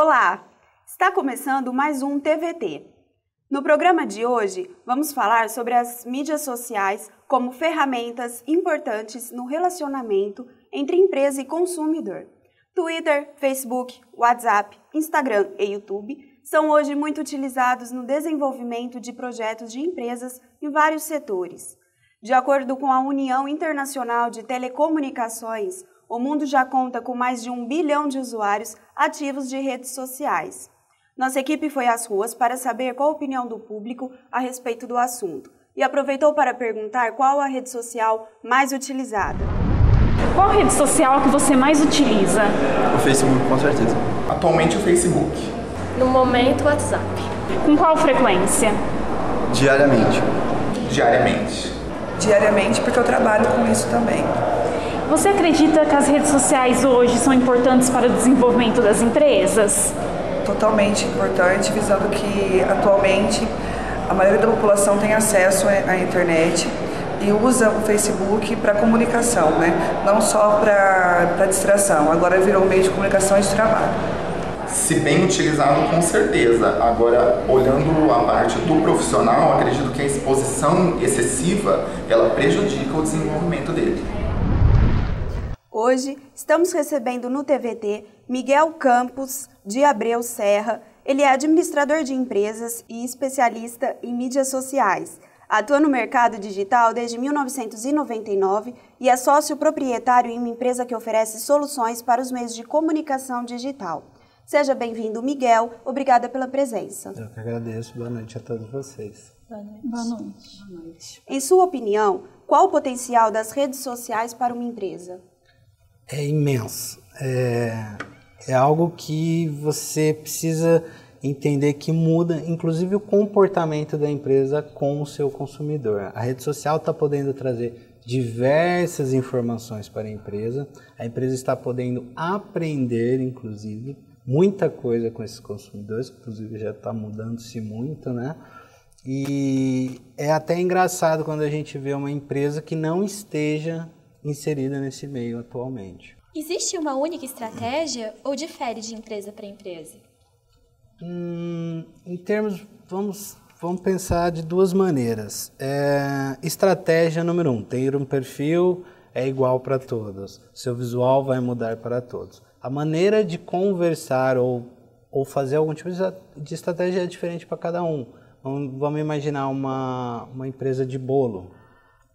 Olá! Está começando mais um TVT. No programa de hoje, vamos falar sobre as mídias sociais como ferramentas importantes no relacionamento entre empresa e consumidor. Twitter, Facebook, WhatsApp, Instagram e YouTube são hoje muito utilizados no desenvolvimento de projetos de empresas em vários setores. De acordo com a União Internacional de Telecomunicações, o mundo já conta com mais de 1 bilhão de usuários ativos de redes sociais. Nossa equipe foi às ruas para saber qual a opinião do público a respeito do assunto e aproveitou para perguntar qual a rede social mais utilizada. Qual rede social que você mais utiliza? O Facebook, com certeza. Atualmente o Facebook. No momento, o WhatsApp. Com qual frequência? Diariamente. Diariamente, porque eu trabalho com isso também. Você acredita que as redes sociais hoje são importantes para o desenvolvimento das empresas? Totalmente importante, visando que atualmente a maioria da população tem acesso à internet e usa o Facebook para comunicação, né? Não só para distração, agora virou um meio de comunicação e de trabalho. Se bem utilizado, com certeza. Agora, olhando a parte do profissional, acredito que a exposição excessiva, ela prejudica o desenvolvimento dele. Hoje, estamos recebendo no TVT Miguel Campos de Abreu Serra. Ele é administrador de empresas e especialista em mídias sociais. Atua no mercado digital desde 1999 e é sócio proprietário em uma empresa que oferece soluções para os meios de comunicação digital. Seja bem-vindo, Miguel. Obrigada pela presença. Eu que agradeço. Boa noite a todos vocês. Boa noite. Boa noite. Boa noite. Em sua opinião, qual o potencial das redes sociais para uma empresa? É imenso. É algo que você precisa entender que muda, inclusive, o comportamento da empresa com o seu consumidor. A rede social está podendo trazer diversas informações para a empresa está podendo aprender, inclusive, muita coisa com esses consumidores, que inclusive já está mudando-se muito, né? E é até engraçado quando a gente vê uma empresa que não esteja inserida nesse meio atualmente. Existe uma única estratégia ou difere de empresa para empresa? Em termos, vamos pensar de duas maneiras. Estratégia número 1, ter um perfil é igual para todos. Seu visual vai mudar para todos. A maneira de conversar ou fazer algum tipo de estratégia é diferente para cada um. Vamos imaginar uma empresa de bolo.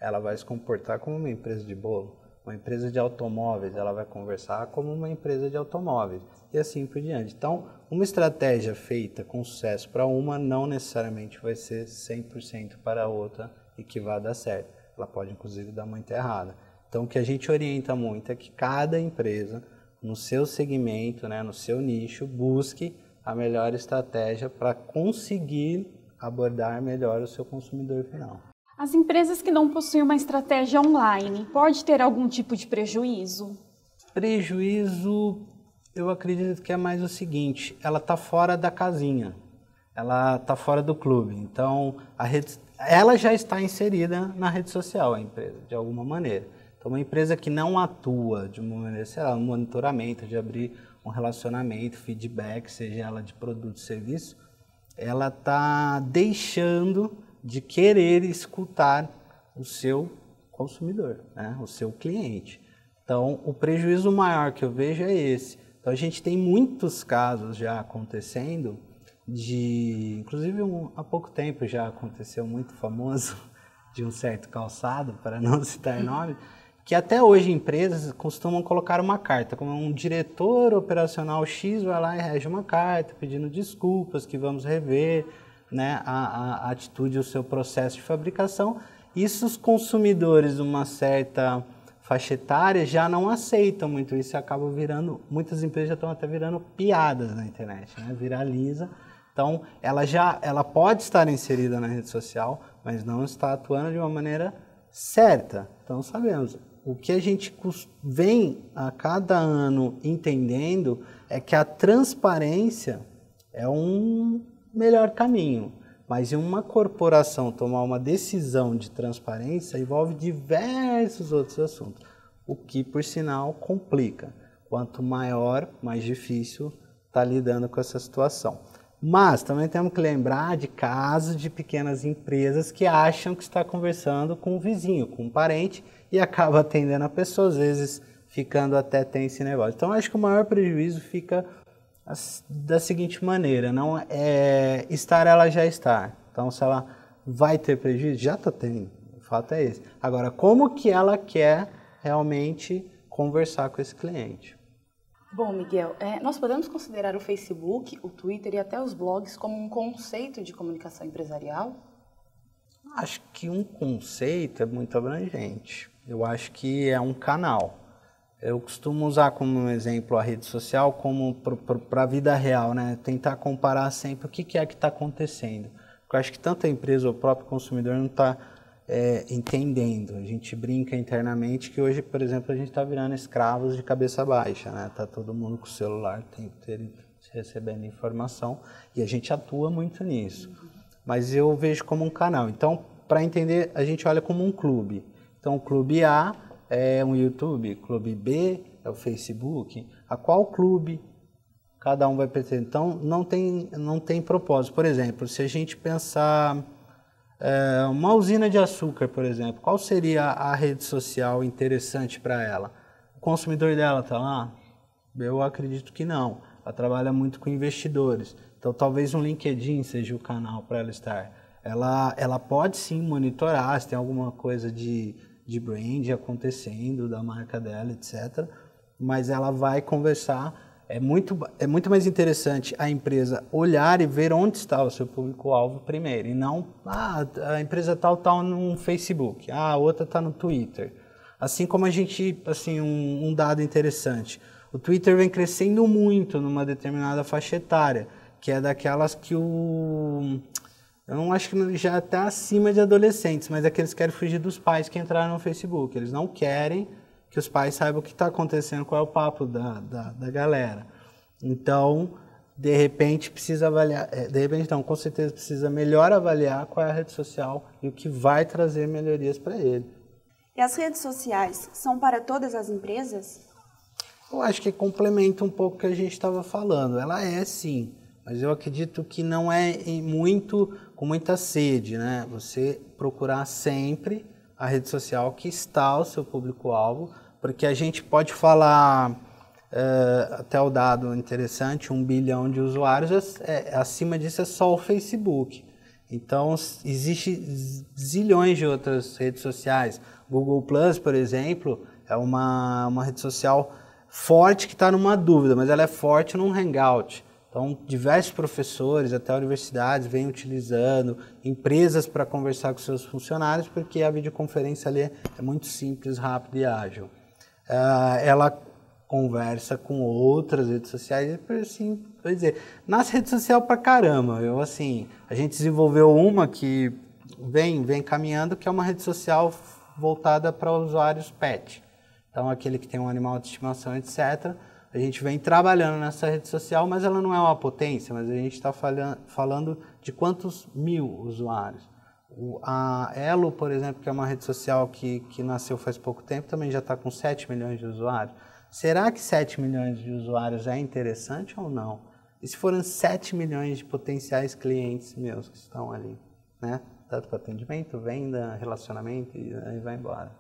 Ela vai se comportar como uma empresa de bolo. Uma empresa de automóveis, ela vai conversar como uma empresa de automóveis. E assim por diante. Então, uma estratégia feita com sucesso para uma não necessariamente vai ser 100% para a outra e que vai dar certo. Ela pode, inclusive, dar muito errada. Então, o que a gente orienta muito é que cada empresa, no seu segmento, né, no seu nicho, busque a melhor estratégia para conseguir abordar melhor o seu consumidor final. As empresas que não possuem uma estratégia online, pode ter algum tipo de prejuízo? Prejuízo, eu acredito que é mais o seguinte, ela está fora da casinha, ela está fora do clube, então ela já está inserida na rede social, a empresa, de alguma maneira. Então, uma empresa que não atua de uma maneira, sei lá, no monitoramento, de abrir um relacionamento, feedback, seja ela de produto ou serviço, ela está deixando de querer escutar o seu consumidor, né? O seu cliente. Então, o prejuízo maior que eu vejo é esse. Então, a gente tem muitos casos já acontecendo, inclusive há pouco tempo já aconteceu muito famoso, de um certo calçado, para não citar nome, que até hoje empresas costumam colocar uma carta, como um diretor operacional X vai lá e rege uma carta pedindo desculpas, que vamos rever, né, a atitude, o seu processo de fabricação. Isso os consumidores de uma certa faixa etária já não aceitam muito isso, acaba virando, muitas empresas já estão até virando piadas na internet, né, viraliza. Então, ela pode estar inserida na rede social, mas não está atuando de uma maneira certa. Então, sabemos, o que a gente vem a cada ano entendendo é que a transparência é um melhor caminho, mas em uma corporação tomar uma decisão de transparência envolve diversos outros assuntos, o que, por sinal, complica. Quanto maior, mais difícil está lidando com essa situação. Mas também temos que lembrar de casos de pequenas empresas que acham que está conversando com um vizinho, com um parente, e acaba atendendo a pessoa, às vezes ficando até tem esse negócio. Então, acho que o maior prejuízo fica da seguinte maneira, não é estar, ela já está. Então, se ela vai ter prejuízo, já está tendo, o fato é esse. Agora, como que ela quer realmente conversar com esse cliente? Bom, Miguel, nós podemos considerar o Facebook, o Twitter e até os blogs como um conceito de comunicação empresarial? Acho que um conceito é muito abrangente. Eu acho que é um canal. Eu costumo usar como exemplo a rede social como para a vida real, né? Tentar comparar sempre o que é que está acontecendo. Porque eu acho que tanto a empresa ou o próprio consumidor não está entendendo. A gente brinca internamente que hoje, por exemplo, a gente está virando escravos de cabeça baixa, né? Tá todo mundo com o celular, tem que ter recebendo informação e a gente atua muito nisso. Mas eu vejo como um canal. Então, para entender, a gente olha como um clube. Então, o clube A é um YouTube, clube B é o Facebook. A qual clube cada um vai pertencer? Então, não tem propósito. Por exemplo, se a gente pensar uma usina de açúcar, por exemplo, qual seria a rede social interessante para ela? O consumidor dela está lá? Eu acredito que não. Ela trabalha muito com investidores. Então, talvez um LinkedIn seja o canal para ela estar. Ela pode sim monitorar se tem alguma coisa de brand acontecendo, da marca dela, etc. Mas ela vai conversar. É muito mais interessante a empresa olhar e ver onde está o seu público-alvo primeiro. E não, a empresa tal está no Facebook, a outra está no Twitter. Assim como a gente, assim, um dado interessante. O Twitter vem crescendo muito numa determinada faixa etária, que é daquelas que eu não acho que já até acima de adolescentes, mas é que eles querem fugir dos pais que entraram no Facebook. Eles não querem que os pais saibam o que está acontecendo, qual é o papo da galera. Então, de repente, precisa avaliar, com certeza precisa melhor avaliar qual é a rede social e o que vai trazer melhorias para ele. E as redes sociais são para todas as empresas? Eu acho que complementa um pouco o que a gente estava falando. Ela é sim, mas eu acredito que não é com muita sede, né? Você procurar sempre a rede social que está o seu público-alvo, porque a gente pode falar, até o dado interessante, 1 bilhão de usuários, acima disso é só o Facebook. Então, existe zilhões de outras redes sociais. Google Plus, por exemplo, é uma rede social forte que está numa dúvida, mas ela é forte num hangout. Então, diversos professores, até universidades, vêm utilizando, empresas para conversar com seus funcionários, porque a videoconferência ali é muito simples, rápida e ágil. Ela conversa com outras redes sociais, assim, vou dizer, nas redes sociais pra caramba. A gente desenvolveu uma que vem caminhando, que é uma rede social voltada para usuários pet. Então, aquele que tem um animal de estimação, etc., a gente vem trabalhando nessa rede social, mas ela não é uma potência, mas a gente está falando de quantos mil usuários. A Elo, por exemplo, que é uma rede social que nasceu faz pouco tempo, também já está com 7 milhões de usuários. Será que 7 milhões de usuários é interessante ou não? E se forem 7 milhões de potenciais clientes meus que estão ali, né? Tanto para atendimento, venda, relacionamento e aí vai embora.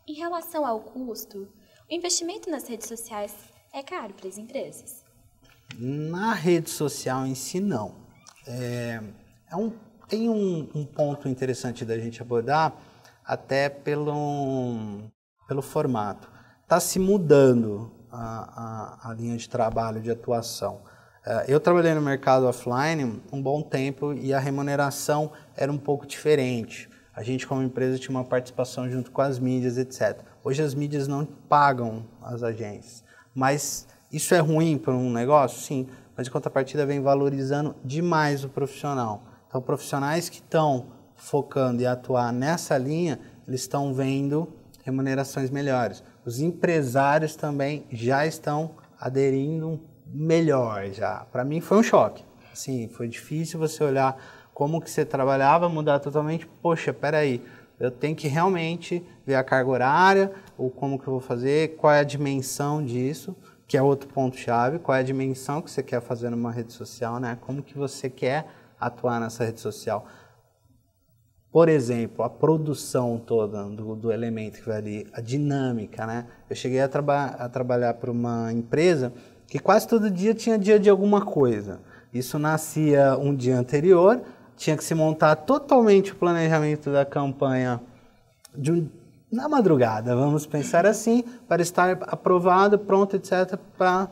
Em relação ao custo, o investimento nas redes sociais é caro para as empresas? Na rede social em si, não. Tem um ponto interessante da gente abordar, até pelo formato. Está se mudando a linha de trabalho, de atuação. Eu trabalhei no mercado offline um bom tempo e a remuneração era um pouco diferente. A gente, como empresa, tinha uma participação junto com as mídias, etc. Hoje as mídias não pagam as agências. Mas isso é ruim para um negócio? Sim. Mas, em contrapartida, vem valorizando demais o profissional. Então, profissionais que estão focando e atuar nessa linha, eles estão vendo remunerações melhores. Os empresários também já estão aderindo melhor já. Para mim foi um choque. Assim, foi difícil você olhar como que você trabalhava, mudar totalmente. Poxa, peraí, eu tenho que realmente ver a carga horária, ou como que eu vou fazer, qual é a dimensão disso, que é outro ponto-chave, qual é a dimensão que você quer fazer numa rede social, né? Como que você quer atuar nessa rede social. Por exemplo, a produção toda do elemento que vai ali, a dinâmica, né? Eu cheguei a trabalhar para uma empresa que quase todo dia tinha dia de alguma coisa. Isso nascia um dia anterior, tinha que se montar totalmente o planejamento da campanha na madrugada, vamos pensar assim, para estar aprovado, pronto, etc., para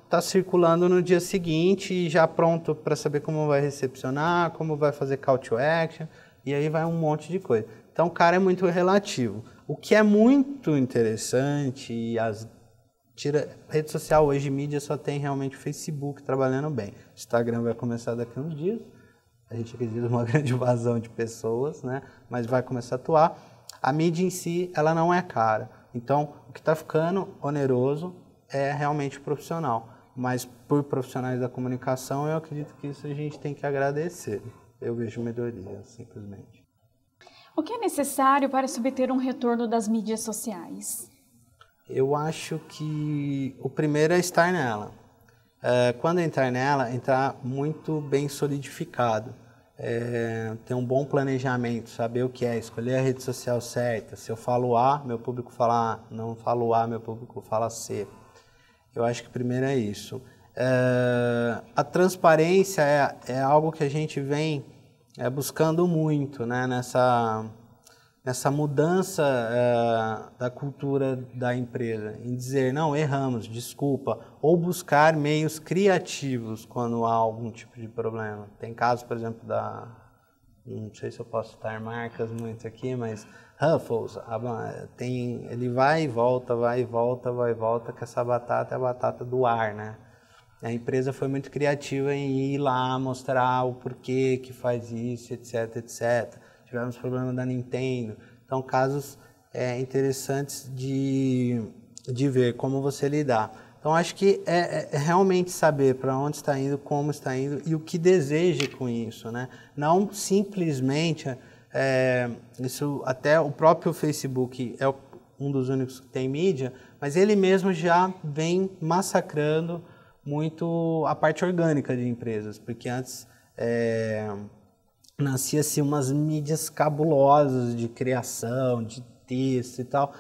tá circulando no dia seguinte e já pronto para saber como vai recepcionar, como vai fazer call to action, e aí vai um monte de coisa. Então, o cara é muito relativo. O que é muito interessante, e rede social hoje, mídia, só tem realmente o Facebook trabalhando bem. O Instagram vai começar daqui a uns dias, a gente acredita numa grande invasão de pessoas, né? Mas vai começar a atuar. A mídia em si, ela não é cara. Então, o que está ficando oneroso é realmente o profissional. Mas por profissionais da comunicação, eu acredito que isso a gente tem que agradecer. Eu vejo melhoria, simplesmente. O que é necessário para se obter um retorno das mídias sociais? Eu acho que o primeiro é estar nela. Quando entrar nela, entrar muito bem solidificado. Ter um bom planejamento, saber o que é, escolher a rede social certa. Se eu falo A, meu público fala A. Não falo A, meu público fala C. Eu acho que primeiro é isso. A transparência é algo que a gente vem buscando muito, né? Nessa mudança da cultura da empresa, em dizer, não, erramos, desculpa, ou buscar meios criativos quando há algum tipo de problema. Tem casos, por exemplo, não sei se eu posso citar marcas muito aqui, mas Ruffles, ele vai e volta, que essa batata é a batata do ar, né? A empresa foi muito criativa em ir lá mostrar o porquê que faz isso, etc, etc. Tivemos problema da Nintendo. Então, casos interessantes de ver como você lidar. Então, acho que é realmente saber para onde está indo, como está indo e o que deseja com isso, né? Não simplesmente, isso até o próprio Facebook é um dos únicos que tem mídia, mas ele mesmo já vem massacrando muito a parte orgânica de empresas, porque antes nascia-se umas mídias cabulosas de criação, de texto e tal.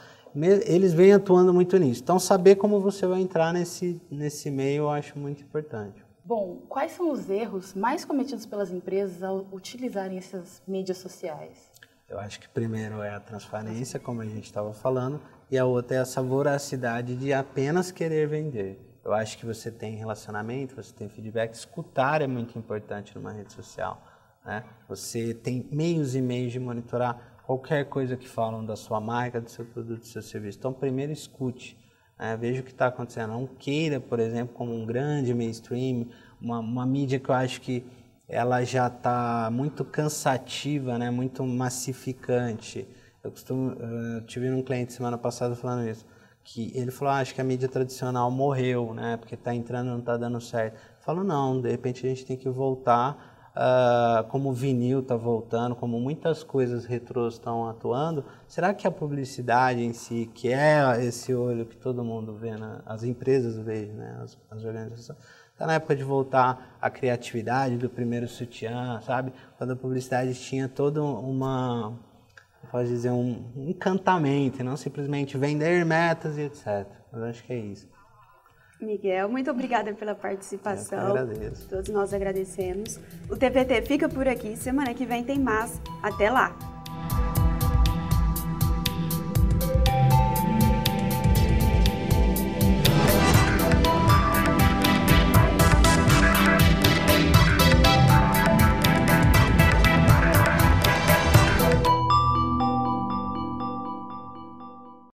Eles vêm atuando muito nisso. Então, saber como você vai entrar nesse meio eu acho muito importante. Bom, quais são os erros mais cometidos pelas empresas ao utilizarem essas mídias sociais? Eu acho que primeiro é a transparência, como a gente estava falando, e a outra é essa voracidade de apenas querer vender. Eu acho que você tem relacionamento, você tem feedback, escutar é muito importante numa rede social, né? Você tem meios e meios de monitorar qualquer coisa que falam da sua marca, do seu produto, do seu serviço. Então, primeiro escute, veja o que está acontecendo. Não queira, por exemplo, como um grande mainstream, uma mídia que eu acho que ela já está muito cansativa, né? Muito massificante. Eu tive um cliente semana passada falando isso, que ele falou, acho que a mídia tradicional morreu, né? Porque está entrando, não está dando certo. Eu falo, não, de repente a gente tem que voltar, como o vinil está voltando, como muitas coisas retrôs estão atuando. Será que a publicidade em si, que é esse olho que todo mundo vê, né? As empresas veem, né? As organizações, está na época de voltar à criatividade do primeiro sutiã, sabe? Quando a publicidade tinha toda pode dizer, um encantamento, e não simplesmente vender metas e etc. Mas acho que é isso. Miguel, muito obrigada pela participação. Eu agradeço. Todos nós agradecemos. O TVT fica por aqui. Semana que vem tem mais. Até lá!